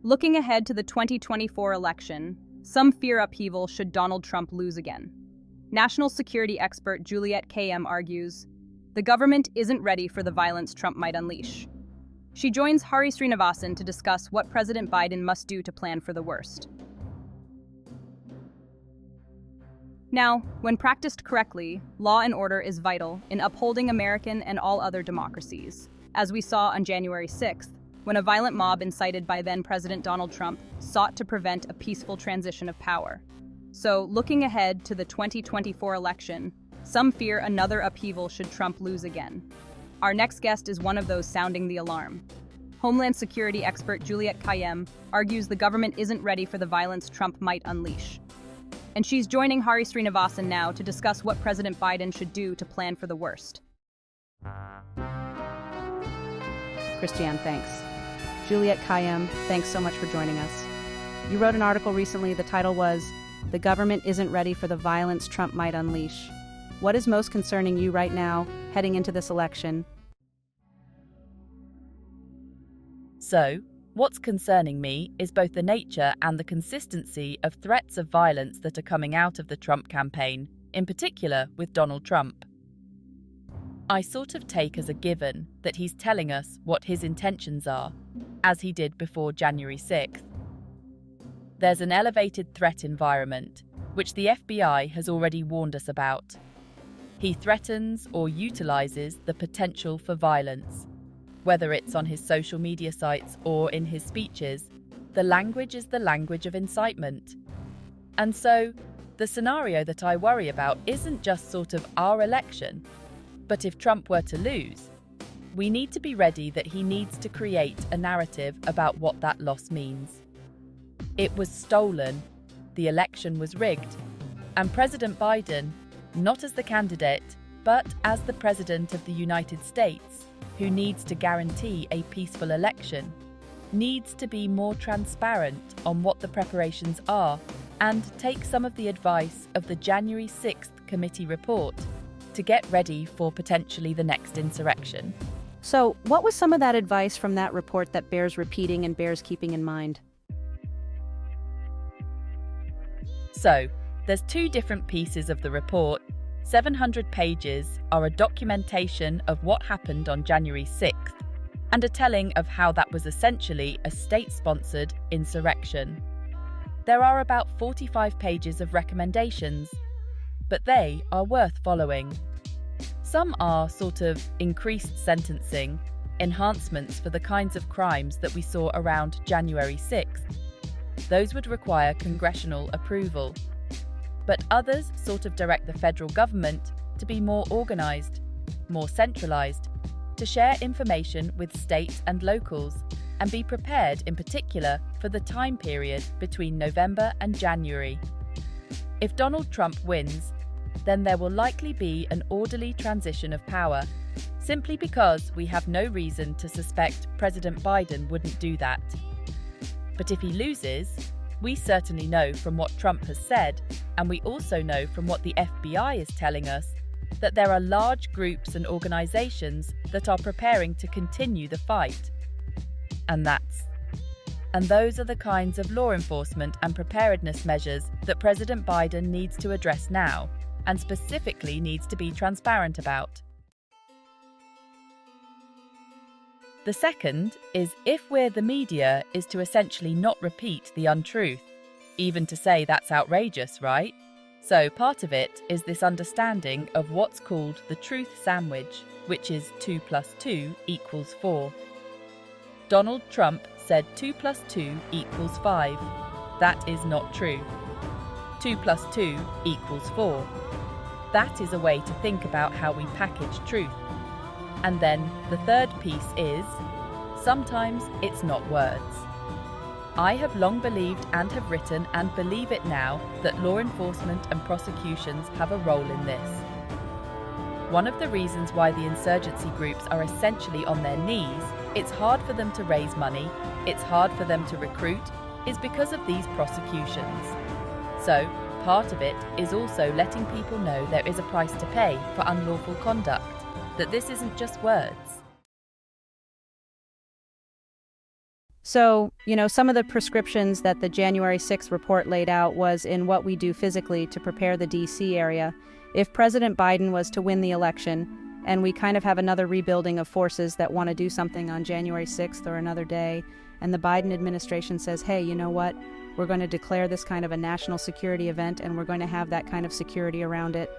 Looking ahead to the 2024 election, some fear upheaval should Donald Trump lose again. National security expert Juliette Kayyem argues, the government isn't ready for the violence Trump might unleash. She joins Hari Srinivasan to discuss what President Biden must do to plan for the worst. Now, when practiced correctly, law and order is vital in upholding American and all other democracies, as we saw on January 6th, when a violent mob incited by then-President Donald Trump sought to prevent a peaceful transition of power. So, looking ahead to the 2024 election, some fear another upheaval should Trump lose again. Our next guest is one of those sounding the alarm. Homeland Security expert Juliette Kayyem argues the government isn't ready for the violence Trump might unleash. And she's joining Hari Srinivasan now to discuss what President Biden should do to plan for the worst. Christiane, thanks. Juliette Kayyem, thanks so much for joining us. You wrote an article recently, the title was, "The Government Isn't Ready for the Violence Trump Might Unleash." What is most concerning you right now, heading into this election? So, what's concerning me is both the nature and the consistency of threats of violence that are coming out of the Trump campaign, in particular with Donald Trump. I sort of take as a given that he's telling us what his intentions are, as he did before January 6th. There's an elevated threat environment, which the FBI has already warned us about. He threatens or utilizes the potential for violence. Whether it's on his social media sites or in his speeches, the language is the language of incitement. And so, the scenario that I worry about isn't just sort of our election, but if Trump were to lose, we need to be ready that he needs to create a narrative about what that loss means. It was stolen, the election was rigged, and President Biden, not as the candidate, but as the President of the United States, who needs to guarantee a peaceful election, needs to be more transparent on what the preparations are and take some of the advice of the January 6th committee report to get ready for potentially the next insurrection. So, what was some of that advice from that report that bears repeating and bears keeping in mind? So, there's two different pieces of the report. 700 pages are a documentation of what happened on January 6th and a telling of how that was essentially a state-sponsored insurrection. There are about 45 pages of recommendations, but they are worth following. Some are sort of increased sentencing, enhancements for the kinds of crimes that we saw around January 6th. Those would require congressional approval. But others sort of direct the federal government to be more organised, more centralised, to share information with state and locals, and be prepared in particular for the time period between November and January. If Donald Trump wins, then there will likely be an orderly transition of power, simply because we have no reason to suspect President Biden wouldn't do that. But if he loses, we certainly know from what Trump has said, and we also know from what the FBI is telling us, that there are large groups and organizations that are preparing to continue the fight. And those are the kinds of law enforcement and preparedness measures that President Biden needs to address now, and specifically needs to be transparent about. The second is if we're the media is to essentially not repeat the untruth, even to say that's outrageous, right? So part of it is this understanding of what's called the truth sandwich, which is 2 + 2 = 4. Donald Trump said 2 + 2 = 5. That is not true. 2 + 2 = 4. That is a way to think about how we package truth. And then the third piece is, sometimes it's not words. I have long believed and have written and believe it now that law enforcement and prosecutions have a role in this. One of the reasons why the insurgency groups are essentially on their knees, it's hard for them to raise money, it's hard for them to recruit, is because of these prosecutions. So, part of it is also letting people know there is a price to pay for unlawful conduct, that this isn't just words. So, some of the prescriptions that the January 6th report laid out was in what we do physically to prepare the DC area. If President Biden was to win the election, and we kind of have another rebuilding of forces that want to do something on January 6th or another day, and the Biden administration says, hey, you know what? We're going to declare this kind of a national security event, and we're going to have that kind of security around it.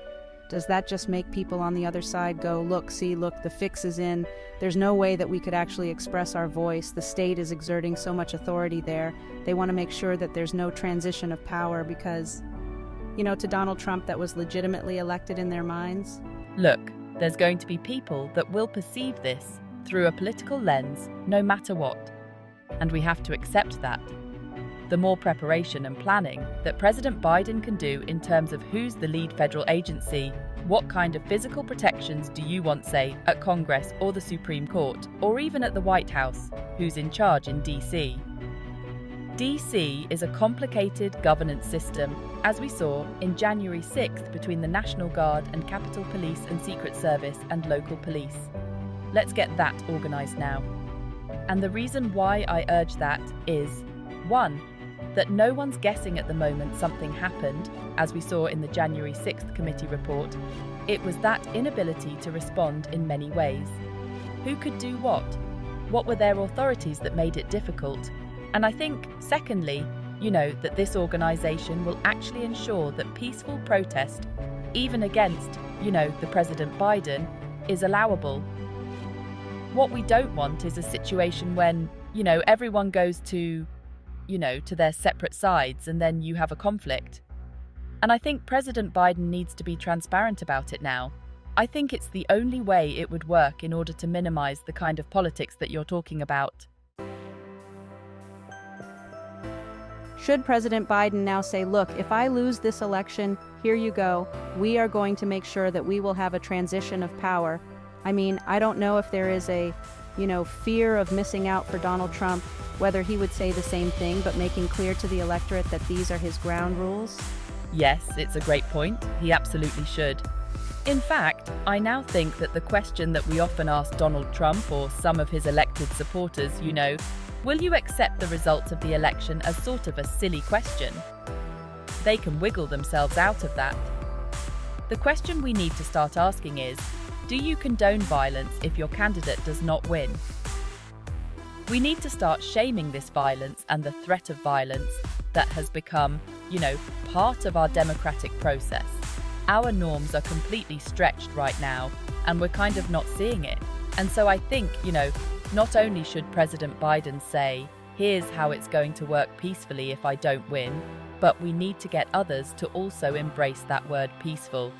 Does that just make people on the other side go, look, the fix is in. There's no way that we could actually express our voice. The state is exerting so much authority there. They want to make sure that there's no transition of power because, to Donald Trump that was legitimately elected in their minds. Look, there's going to be people that will perceive this through a political lens, no matter what. And we have to accept that. The more preparation and planning that President Biden can do in terms of who's the lead federal agency, what kind of physical protections do you want, say, at Congress or the Supreme Court, or even at the White House, who's in charge in DC. DC is a complicated governance system, as we saw in January 6th between the National Guard and Capitol Police and Secret Service and local police. Let's get that organised now. And the reason why I urge that is, 1, that no one's guessing at the moment something happened, as we saw in the January 6th committee report. It was that inability to respond in many ways. Who could do what? What were their authorities that made it difficult? And I think, secondly, that this organisation will actually ensure that peaceful protest, even against, the President Biden, is allowable. What we don't want is a situation when, everyone goes to their separate sides and then you have a conflict. And I think President Biden needs to be transparent about it now. I think it's the only way it would work in order to minimize the kind of politics that you're talking about. Should President Biden now say, look, if I lose this election, here you go, we are going to make sure that we will have a transition of power. I mean, I don't know if there is a, fear of missing out for Donald Trump, whether he would say the same thing, but making clear to the electorate that these are his ground rules. Yes, it's a great point. He absolutely should. In fact, I now think that the question that we often ask Donald Trump or some of his elected supporters, will you accept the results of the election, as sort of a silly question? They can wiggle themselves out of that. The question we need to start asking is, do you condone violence if your candidate does not win? We need to start shaming this violence and the threat of violence that has become, part of our democratic process. Our norms are completely stretched right now, and we're kind of not seeing it. And so I think, not only should President Biden say, here's how it's going to work peacefully if I don't win, but we need to get others to also embrace that word peaceful.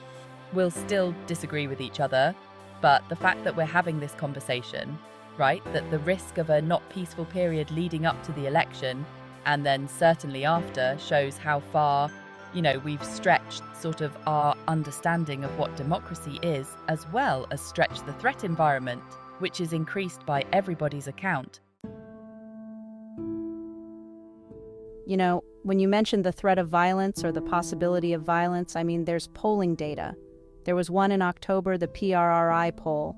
We'll still disagree with each other, but the fact that we're having this conversation, right, that the risk of a not peaceful period leading up to the election and then certainly after shows how far, we've stretched sort of our understanding of what democracy is, as well as stretched the threat environment, which is increased by everybody's account. When you mentioned the threat of violence or the possibility of violence, there's polling data. There was one in October, the PRRI poll,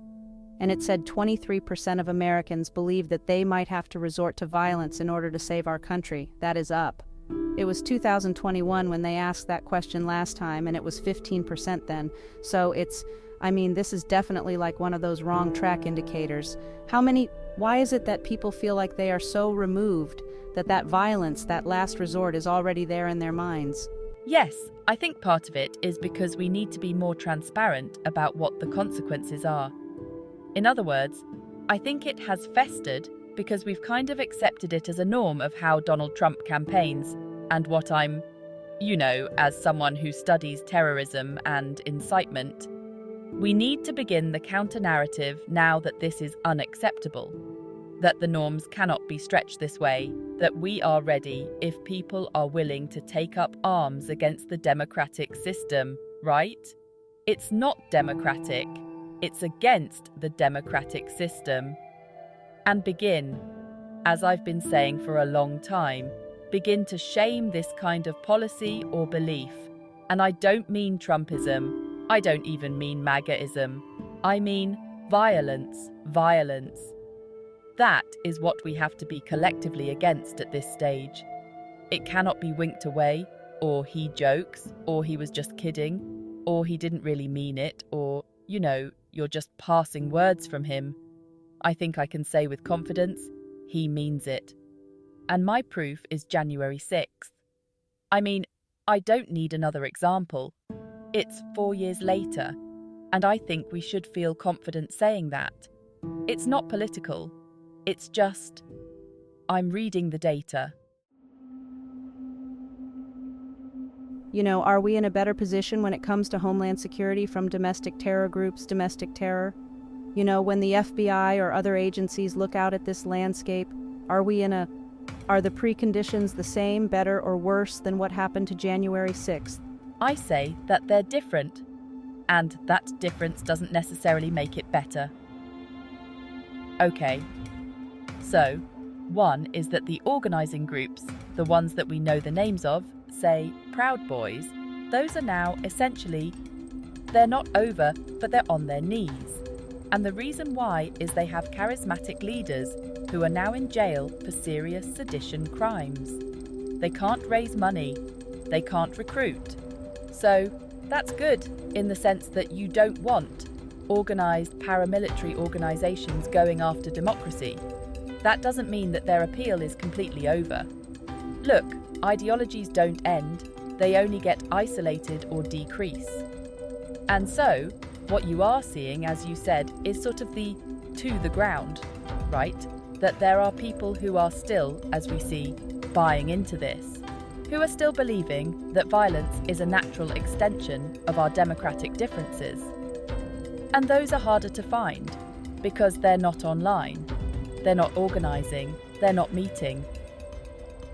and it said 23% of Americans believe that they might have to resort to violence in order to save our country. That is up. It was 2021 when they asked that question last time, and it was 15% then. So this is definitely like one of those wrong track indicators. Why is it that people feel like they are so removed that violence, that last resort, is already there in their minds? Yes, I think part of it is because we need to be more transparent about what the consequences are. In other words, I think it has festered because we've kind of accepted it as a norm of how Donald Trump campaigns, and what I'm, as someone who studies terrorism and incitement, we need to begin the counter-narrative now that this is unacceptable, that the norms cannot be stretched this way, that we are ready if people are willing to take up arms against the democratic system, right? It's not democratic, it's against the democratic system. And begin, as I've been saying for a long time, begin to shame this kind of policy or belief. And I don't mean Trumpism, I don't even mean MAGAism. I mean violence, violence. That is what we have to be collectively against at this stage. It cannot be winked away, or he jokes, or he was just kidding, or he didn't really mean it, or, you're just passing words from him. I think I can say with confidence, he means it. And my proof is January 6th. I mean, I don't need another example. It's 4 years later, and I think we should feel confident saying that. It's not political. It's just, I'm reading the data. Are we in a better position when it comes to homeland security from domestic terror groups, domestic terror? When the FBI or other agencies look out at this landscape, are the preconditions the same, better, or worse than what happened to January 6th? I say that they're different, and that difference doesn't necessarily make it better. Okay, so one is that the organising groups, the ones that we know the names of, say Proud Boys, those are now essentially, they're not over, but they're on their knees. And the reason why is they have charismatic leaders who are now in jail for serious sedition crimes. They can't raise money, they can't recruit. So that's good in the sense that you don't want organised paramilitary organisations going after democracy. That doesn't mean that their appeal is completely over. Look, ideologies don't end, they only get isolated or decrease. And so, what you are seeing, as you said, is sort of the to the ground, right? That there are people who are still, as we see, buying into this, who are still believing that violence is a natural extension of our democratic differences. And those are harder to find because they're not online, they're not organising, they're not meeting.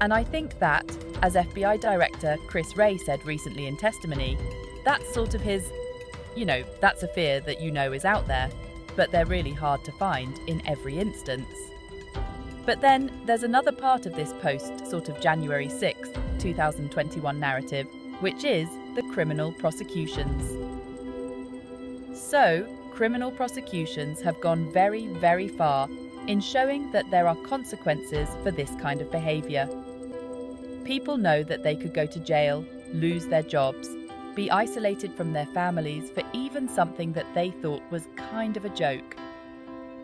And I think that, as FBI Director Chris Wray said recently in testimony, that's sort of his, that's a fear that is out there, but they're really hard to find in every instance. But then there's another part of this post sort of January 6th, 2021 narrative, which is the criminal prosecutions. So, criminal prosecutions have gone very, very far in showing that there are consequences for this kind of behaviour. People know that they could go to jail, lose their jobs, be isolated from their families for even something that they thought was kind of a joke.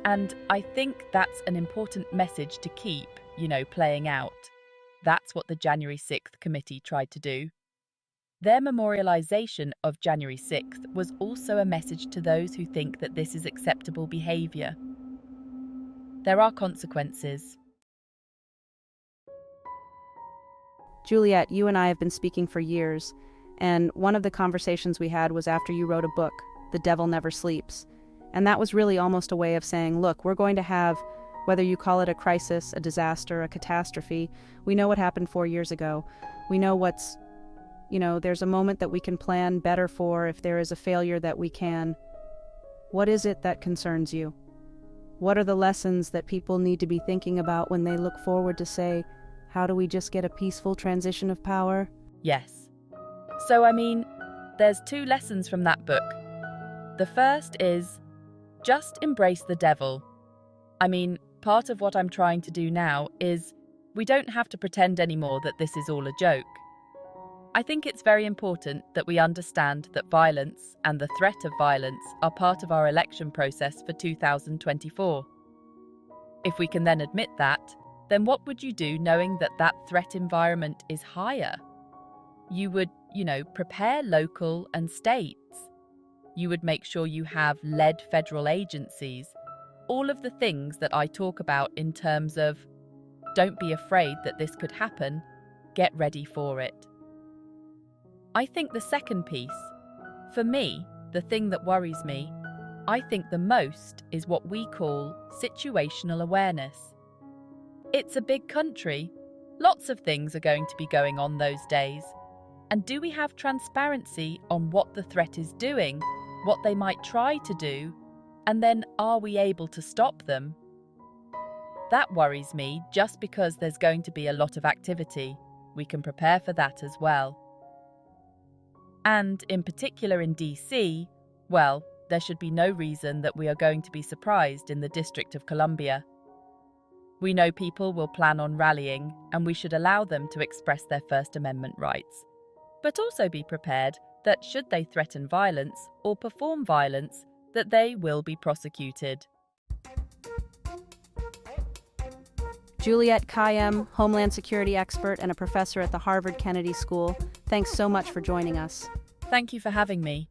And I think that's an important message to keep, playing out. That's what the January 6th committee tried to do. Their memorialisation of January 6th was also a message to those who think that this is acceptable behaviour. There are consequences. Juliet, you and I have been speaking for years, and one of the conversations we had was after you wrote a book, The Devil Never Sleeps. And that was really almost a way of saying, look, we're going to have, whether you call it a crisis, a disaster, a catastrophe, we know what happened 4 years ago. We know there's a moment that we can plan better for if there is a failure that we can. What is it that concerns you? What are the lessons that people need to be thinking about when they look forward to say, how do we just get a peaceful transition of power? Yes. So, there's 2 lessons from that book. The first is, just embrace the devil. Part of what I'm trying to do now is, we don't have to pretend anymore that this is all a joke. I think it's very important that we understand that violence and the threat of violence are part of our election process for 2024. If we can then admit that, then what would you do knowing that that threat environment is higher? You would, prepare local and states. You would make sure you have led federal agencies. All of the things that I talk about in terms of don't be afraid that this could happen, get ready for it. I think the second piece, for me, the thing that worries me, I think the most is what we call situational awareness. It's a big country. Lots of things are going to be going on those days. And do we have transparency on what the threat is doing, what they might try to do, and then are we able to stop them? That worries me just because there's going to be a lot of activity. We can prepare for that as well. And in particular in DC, well, there should be no reason that we are going to be surprised in the District of Columbia. We know people will plan on rallying, and we should allow them to express their First Amendment rights. But also be prepared that should they threaten violence or perform violence, that they will be prosecuted. Juliette Kayyem, Homeland Security expert and a professor at the Harvard Kennedy School, thanks so much for joining us. Thank you for having me.